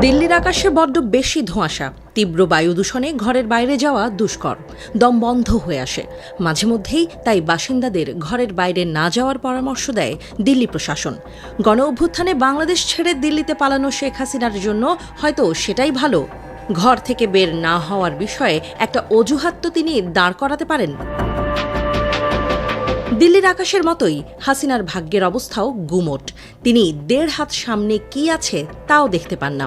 দিল্লির আকাশে বড্ড বেশি ধোঁয়াশা, তীব্র বায়ু দূষণে ঘরের বাইরে যাওয়া দুষ্কর, দম বন্ধ হয়ে আসে মাঝে মধ্যেই। তাই বাসিন্দাদের ঘরের বাইরে না যাওয়ার পরামর্শ দেয় দিল্লি প্রশাসন। গণ অভ্যুত্থানে বাংলাদেশ ছেড়ে দিল্লিতে পালানো শেখ হাসিনার জন্য হয়তো সেটাই ভালো। ঘর থেকে বের না হওয়ার বিষয়ে একটা অজুহাত তো তিনি দাঁড় করাতে পারেন। দিল্লির আকাশের মতোই হাসিনার ভাগ্যের অবস্থাও গুমোট। তিনি 1.5 হাত সামনে কি আছে তাও দেখতে পান না।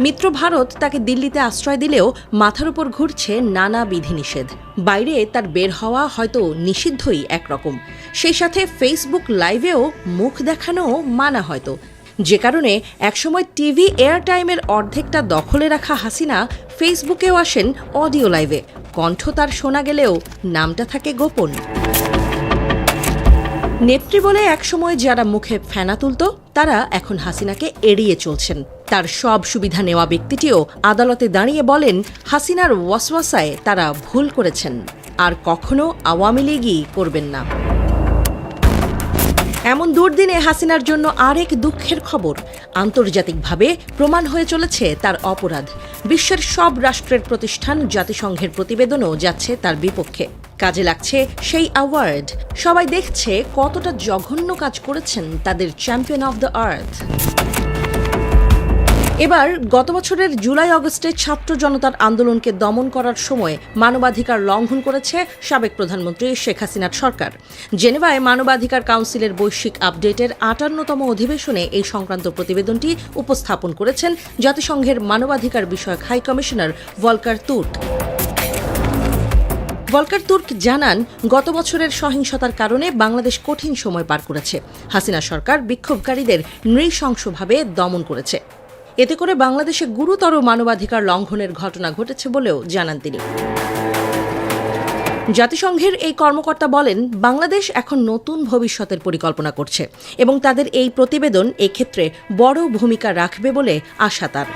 মিত্র ভারত তাকে দিল্লিতে আশ্রয় দিলেও মাথার উপর ঘুরছে নানা বিধিনিষেধ। বাইরে তার বের হওয়া হয়তো নিষিদ্ধই একরকম, সেই সাথে ফেসবুক লাইভেও মুখ দেখানোও মানা হয়তো। যে কারণে একসময় টিভি এয়ার টাইমের অর্ধেকটা দখলে রাখা হাসিনা ফেসবুকেও আসেন অডিও লাইভে। কণ্ঠ তার শোনা গেলেও নামটা থাকে গোপন। নেত্রী বলে একসময় যারা মুখে ফেনা তুলত, তারা এখন হাসিনাকে এড়িয়ে চলছেন। তার সব সুবিধা নেওয়া ব্যক্তিটিও আদালতে দাঁড়িয়ে বলেন, হাসিনার ওয়াসওয়াসায় তারা ভুল করেছেন, আর কখনো আওয়ামী লীগই করবেন না। এমন দুর্দিনে হাসিনার জন্য আরেক দুঃখের খবর। আন্তর্জাতিকভাবে প্রমাণ হয়ে চলেছে তার অপরাধ। বিশ্বের সব রাষ্ট্রের প্রতিষ্ঠান, জাতিসংঘের প্রতিবেদনও যাচ্ছে তার বিপক্ষে। কাজে লাগছে সেই অ্যাওয়ার্ড। সবাই দেখছে কতটা জঘন্য কাজ করেছেন তাদের চ্যাম্পিয়ন অব দ্য আর্থ। এবার গত বছরের জুলাই আগস্টে ছাত্র জনতার আন্দোলনকে দমন করার সময় মানবাধিকার লঙ্ঘন করেছে সাবেক প্রধানমন্ত্রী শেখ হাসিনার সরকার। জেনেভায় মানবাধিকার কাউন্সিলের বৈশ্বিক আপডেটের 58তম অধিবেশনে এই সংক্রান্ত প্রতিবেদনটি উপস্থাপন করেছেন জাতিসংঘের মানবাধিকার বিষয়ক high commissioner Volker Turk. Volker Turk জানান, গত বছরের সহিংসতার কারণে বাংলাদেশ কঠিন সময় পার করেছে। হাসিনা সরকার বিক্ষোভকারীদের নৃশংসভাবে দমন করেছে। এতে করে বাংলাদেশে গুরুতর মানবাধিকার লঙ্ঘনের ঘটনা ঘটেছে বলেও জানান তিনি। জাতিসংঘের এই কর্মকর্তা বলেন, বাংলাদেশ এখন নতুন ভবিষ্যতের পরিকল্পনা করছে এবং তাদের এই প্রতিবেদন এক্ষেত্রে বড় ভূমিকা রাখবে বলে আশা তার।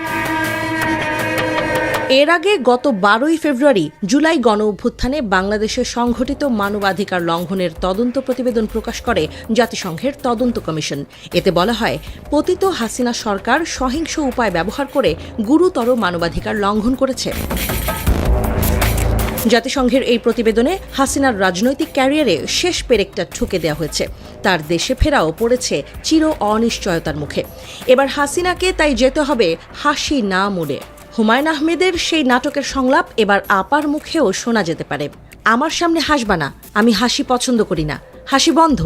এর আগে গত 12ই ফেব্রুয়ারি জুলাই গণ অভ্যুত্থানে বাংলাদেশে সংঘটিত মানবাধিকার লঙ্ঘনের তদন্ত প্রতিবেদন প্রকাশ করে জাতিসংঘের তদন্ত কমিশন। এতে বলা হয়, পতিত হাসিনা সরকার সহিংস উপায় ব্যবহার করে গুরুতর মানবাধিকার লঙ্ঘন করেছে। জাতিসংঘের এই প্রতিবেদনে হাসিনার রাজনৈতিক ক্যারিয়ারে শেষ পেরেকটা ঠুকে দেওয়া হয়েছে। তার দেশে ফেরাও পড়েছে চির অনিশ্চয়তার মুখে। এবার হাসিনাকে তাই যেতে হবে হাসি না মুড়ে। হুমায়ুন আহমেদের সেই নাটকের সংলাপ এবার আপার মুখেও শোনা যেতে পারে, আমার সামনে হাসবা না, আমি হাসি পছন্দ করি না, হাসি বন্ধ।